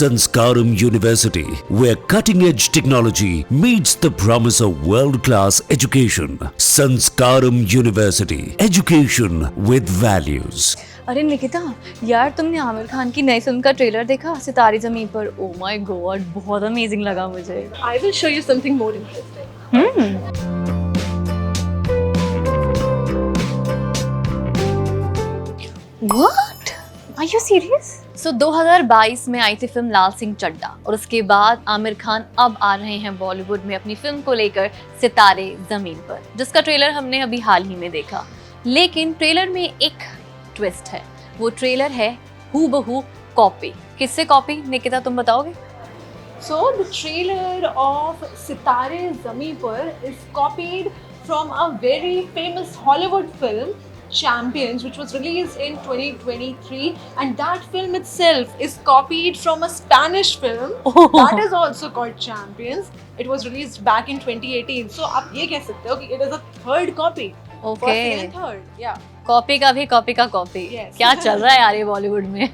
Sanskaram University, where cutting-edge technology meets the promise of world-class education. Sanskaram University, education with values. अरे निकिता यार, तुमने आमिर खान की नई film का ट्रेलर देखा सितारे ज़मीं पर? ओ माय गॉड, बहुत अमेजिंग लगा मुझे। I will show you something more interesting. What? Are you serious? So 2022 में आई थी फिल्म लाल सिंह चड्ढा और उसके बाद आमिर खान अब आ रहे हैं बॉलीवुड में अपनी फिल्म को लेकर सितारे ज़मीन पर, जिसका ट्रेलर हमने अभी हाल ही में देखा। लेकिन ट्रेलर में एक ट्विस्ट है। वो ट्रेलर है हूबहू कॉपी। किससे कॉपी, निकिता तुम बताओगे? So the trailer of Sitare Zameen Par is copied from a very famous Hollywood film, Champions, which was released in 2023, and that film itself is copied from a Spanish film that is also called Champions. It was released back in 2018. So आप ये कह सकते हो कि it is a third copy. Okay. First, second, and third. Yeah. Copy का भी copy का copy. Yes. क्या चल रहा है यार ये बॉलीवुड में?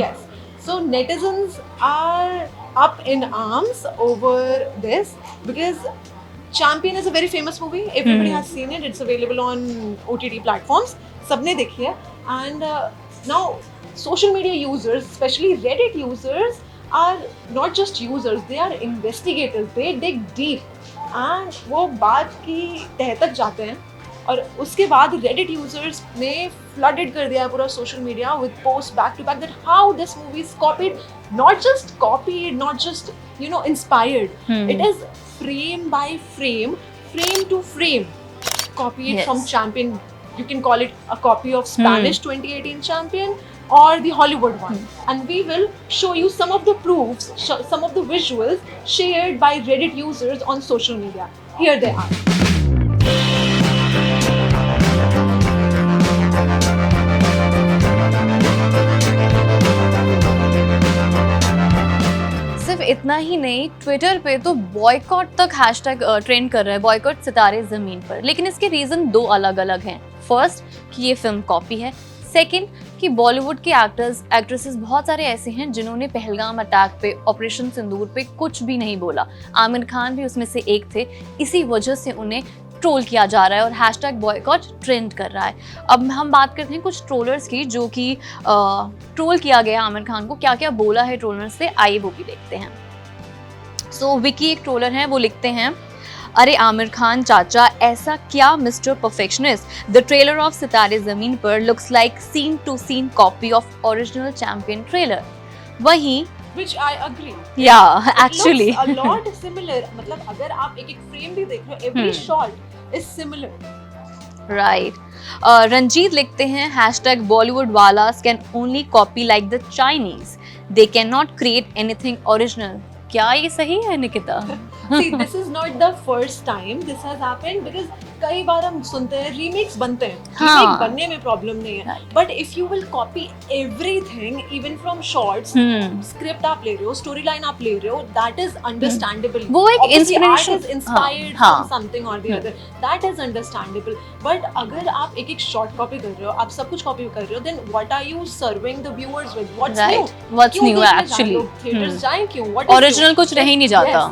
Yes. So netizens are up in arms over this because Champion is a very famous movie. Everybody has seen it. It's available on OTT platforms. सबने देखी है. And now social media users, especially Reddit users, are not just users. They are investigators. They dig deep. And वो बात की तह तक जाते हैं. और उसके बाद Reddit users ने flooded कर दिया पूरा social media with posts back to back that how this movie is copied, not just inspired. It is frame by frame to frame copied Yes. from Champion. You can call it a copy of Spanish 2018 Champion or the Hollywood one. And we will show you some of the proofs, some of the visuals shared by Reddit users on social media. Here they are. सिर्फ इतना ही नहीं, Twitter पे तो boycott तक hashtag trend कर रहा है, boycott सितारे ज़मीन पर। लेकिन इसके रीज़न दो अलग अलग हैं। फर्स्ट कि ये फिल्म कॉपी है, सेकंड कि बॉलीवुड के एक्टर्स एक्ट्रेसेस बहुत सारे ऐसे हैं जिन्होंने पहलगाम अटैक पे, ऑपरेशन सिंदूर पे कुछ भी नहीं बोला। आमिर खान भी उसमें से एक थे। इसी वजह से उन्हें ट्रोल किया जा रहा है और हैशटैग बॉयकॉट ट्रेंड कर रहा है। अब हम बात करते हैं कुछ ट्रोलर्स की जो कि ट्रोल किया गया आमिर खान को। क्या क्या बोला है ट्रोलर्स से, आइए वो भी देखते हैं। सो विकी एक ट्रोलर है, वो लिखते हैं, अरे आमिर खान चाचा ऐसा क्या mister perfectionist, the trailer of Sitaare Zameen Par looks like scene to scene copy of original champion trailer. वहीं Which I agree. Yeah, It actually. looks a lot similar. मतलब अगर आप एक फ्रेम भी देख रहे हो, every shot is similar. Right. Ranjit लिखते हैं, हैशटैग बॉलीवुड वालास can only copy like the Chinese, they can not create anything original. क्या ये सही है Nikita? See, this is not the first time this has happened because कई बार हम सुनते हैं रीमेक्स बनते हैं, रीमेक बनने में प्रॉब्लम नहीं है, but if you will copy everything even from shorts, script आप ले रहे हो, स्टोरी लाइन आप ले रहे हो, दैट इज अंडरस्टैंडेबल। वो एक inspiration is inspired from something और the other, that is understandable. But अगर आप एक शॉर्ट कॉपी कर रहे हो, आप सब कुछ कॉपी कर रहे हो, then what are you serving the viewers with? What's new actually? Theatres जाएं क्यों? व्हाट ओरिजिनल कुछ रह ही नहीं जाता।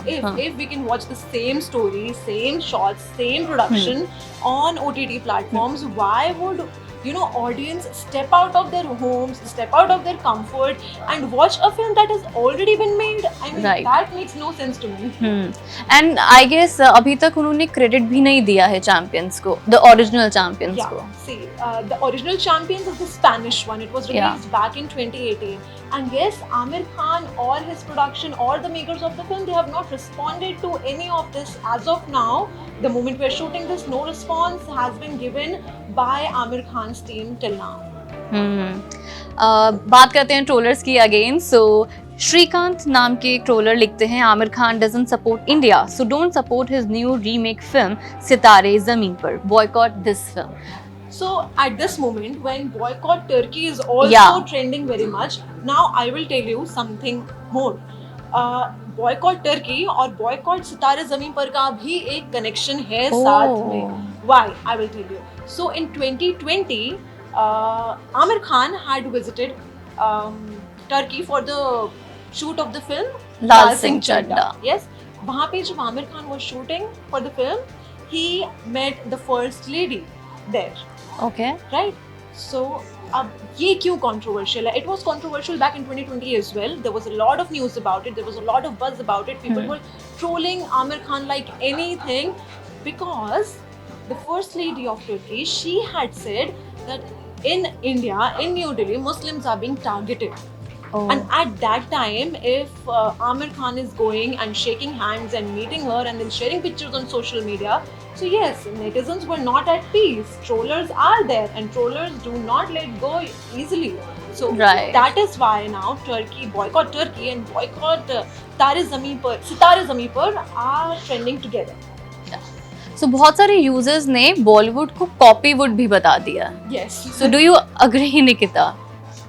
If we can watch the same story, same shots, same production on OTT platforms, why would audience step out of their homes, step out of their comfort and watch a film that has already been made? I mean, that makes no sense to me. And I guess अभी तक उन्होंने credit भी नहीं दिया है champions को, the original champions को। See, the original Champions is the Spanish one. It was released back in 2018. And yes, Amir Khan or his production or the makers of the film, they have not responded to any of this as of now. The moment we're shooting this, no response has been given by Amir Khan's team till now. बात करते हैं trollers की again. सो श्रीकांत नाम के troller लिखते हैं, Aamir Khan doesn't support India, so don't support his new remake film सितारे ज़मीन पर, boycott this film. So at this moment when boycott Turkey is also trending very much, now I will tell you something more. Boycott Turkey और boycott सितारे ज़मीन पर का भी एक connection है साथ में। Why? I will tell you. So in 2020, Amir Khan had visited Turkey for the shoot of the film Lal Singh Chaddha. Yes, वहाँ पे जब Aamir Khan was shooting for the film, he met the first lady there, Okay. right? So अब ये क्यों controversial है? It was controversial back in 2020 as well. There was a lot of news about it. There was a lot of buzz about it. People were trolling Amir Khan like anything because the first lady of Turkey, she had said that in India, in New Delhi, Muslims are being targeted. Oh. And at that time, if Amir Khan is going and shaking hands and meeting her and then sharing pictures on social media, so yes, netizens were not at peace. Trollers are there, and trollers do not let go easily. So Right. that is why now boycott Turkey and boycott Tare Zameen Par, Sitare Zameen Par are trending together. So बहुत सारे users ने बॉलीवुड को कॉपीवुड भी बता दिया. Yes. So do you agree, Nikita?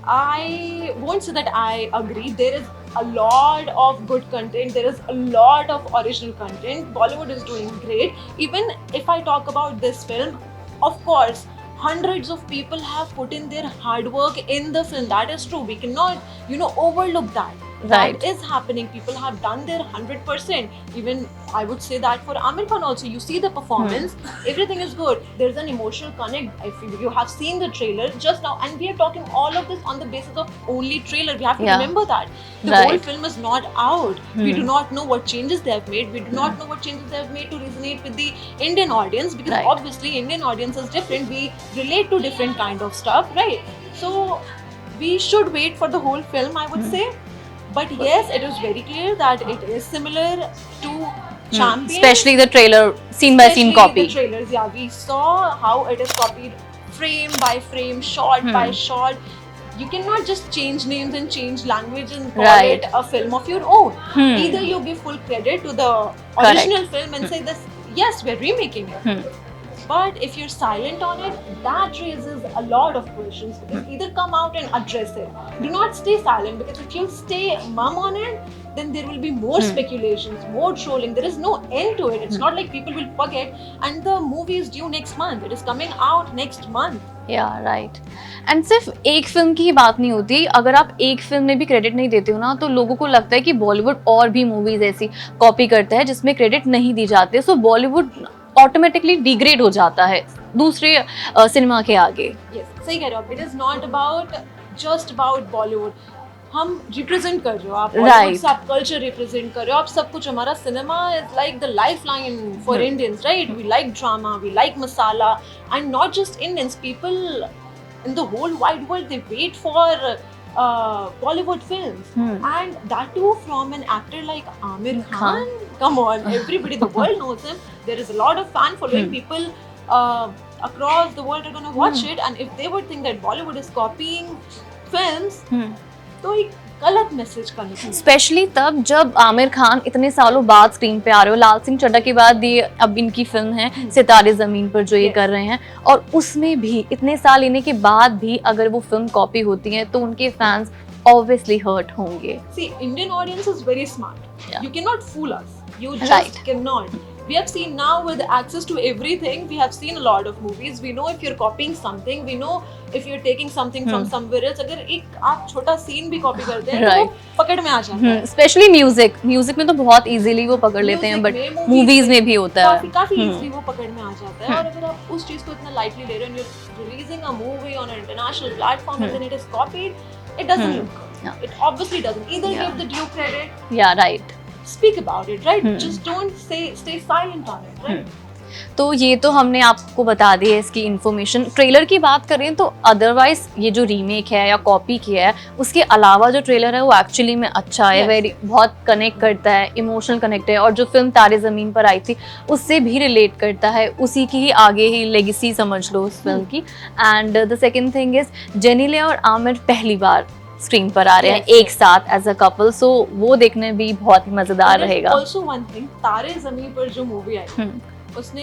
I won't say that I agree. There is a lot of good content. There is a lot of original content. Bollywood is doing great. Even if I talk about this film, of course, hundreds of people have put in their hard work in the film. That is true. We cannot, overlook that. Right. That is happening. People have done their 100%. Even I would say that for Amir Khan also. You see the performance, everything is good. There's an emotional connect. If you have seen the trailer just now, and we are talking all of this on the basis of only trailer. We have to Yeah. remember that the Right. whole film is not out. We do not know what changes they have made. We do not know what changes they have made to resonate with the Indian audience, because Right. obviously Indian audience is different. We relate to different kind of stuff, right? So we should wait for the whole film, I would say. But yes, it is very clear that it is similar to Champion. Especially the trailer, scene by scene Especially copy. The trailers, yeah, we saw how it is copied frame by frame, shot by shot. You cannot just change names and change language and call Right. it a film of your own. Either you give full credit to the original film and say this, yes, we're remaking it. But if you're silent on it, that raises a lot of questions. Because either come out and address it. Do not stay silent, because if you stay mum on it, then there will be more speculations, more trolling. There is no end to it. It's not like people will forget. And the movie is due next month. It is coming out next month. Yeah, right. And सिर्फ एक film की ही बात नहीं होती. अगर आप एक film में भी क्रेडिट नहीं देते हो ना, तो लोगों को लगता है कि बॉलीवुड और भी मूवीज ऐसी कॉपी करता है जिसमें क्रेडिट नहीं दी जाती. सो बॉलीवुड ऑटोमेटिकली डिग्रेड हो जाता है दूसरे सिनेमा के आगे. Yes, सही कह रहे हो आप. It is not about just about Bollywood. हम रिप्रेजेंट कर रहे हो, आप बॉलीवुड से आप कल्चर रिप्रेजेंट कर रहे हो, आप सब कुछ. हमारा cinema is like the life line for Indians, right? We like drama, we like masala, and not just Indians. People in the whole wide world, they wait for Bollywood films, and that too from an actor like Amir Khan. Come on, everybody, the world knows him. There is a lot of fan following. People across the world are gonna watch it, and if they would think that Bollywood is copying films, तो एक गलत message करने की. Specially तब जब आमिर खान इतने सालों बाद स्क्रीन पे आ रहे हो. लाल सिंह चड्ढा के बाद ये अब इनकी फिल्म है सितारे जमीन पर जो ये कर रहे हैं, और उसमें भी इतने साल लेने के बाद भी अगर वो फिल्म कॉपी होती है तो उनके फैंस ऑब्वियसली हर्ट होंगे. See, Indian audience is very smart. Yeah. You cannot fool us. You just Right. cannot. We have seen now with access to everything, we have seen a lot of movies. We know if you're copying something. We know if you're taking something from somewhere else. अगर एक आप छोटा scene भी copy करते हैं तो वो पकड़ में आ जाता है. स्पेशली म्यूजिक में तो बहुत इजीली वो पकड़ लेते हैं, बट Music में, मूवीज में भी होता है. काफी इजीली वो पकड़ में आ जाता है. और अगर आप उस चीज को इतना लाइटली ले रहे हो, you're releasing a movie on an international platform and then it is copied, it doesn't look good. Yeah. It obviously doesn't. Either give the due credit, या right. speak about it, right? Just don't stay silent on it, right? तो ये तो हमने आपको बता दी है इसकी information. Trailer की बात करें तो अदरवाइज ये जो रीमेक है या कॉपी किया है, उसके अलावा जो ट्रेलर है वो एक्चुअली में अच्छा है. Yes. वेरी बहुत कनेक्ट करता है, इमोशनल कनेक्ट है, और जो फिल्म तारे ज़मीन पर आई थी उससे भी रिलेट करता है. उसी की ही आगे ही लेगेसी समझ लो उस फिल्म की. And the second thing is Genelia और आमिर पहली बार स्क्रीन पर आ रहे हैं एक साथ एज अ कपल, सो वो देखने भी बहुत ही मजेदार रहेगा. ऑल्सो वन थिंग, तारे ज़मीन पर जो मूवी आई उसने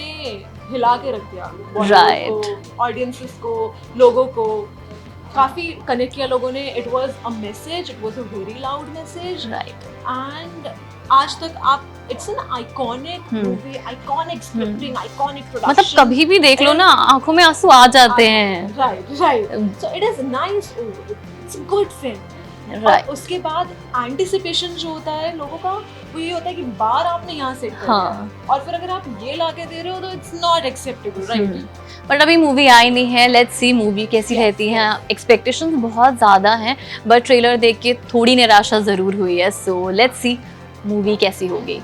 हिला के रख दिया Right. को, ऑडियंसेस को, लोगों को काफी कनेक्ट किया लोगों ने. It was a message, it was a very loud message, right. And आज तक आप, it's an iconic movie, iconic scripting, iconic production. मतलब कभी भी देख लो ना, आंखों में आंसू आ जाते हैं. Right. So it is nice, it's a good film. Right. और उसके बाद एंटिसिपेशन जो होता है लोगों का, वो ये होता है कि बार आपने यहाँ सेट कर हाँ। दिया, और फिर अगर आप ये लाके दे रहे हो तो it's not acceptable, right? But अभी मूवी आई नहीं है, लेट्स सी मूवी कैसी रहती है। एक्सपेक्टेशंस बहुत ज़्यादा हैं, बट ट्रेलर देख के थोड़ी निराशा ज़रूर हुई है। सो लेट्स सी मूवी कैसी होगी।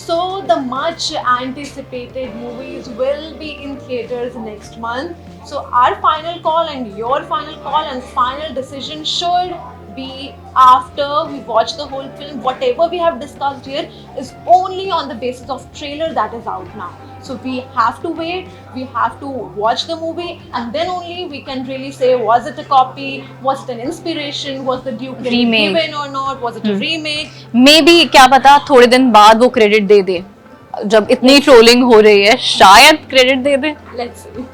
So the much anticipated movies will be in theaters next month. So our final call and your final call and final decision should be after we watch the whole film. Whatever we have discussed here is only on the basis of trailer that is out now. So we have to wait, we have to watch the movie, and then only we can really say, was it a copy, was it an inspiration, was the Duke really Remake. given or not, was it a remake? May be क्या पता थोड़े दिन बाद वो credit दे दे, जब इतनी trolling हो रही है शायद credit they they. Let's see.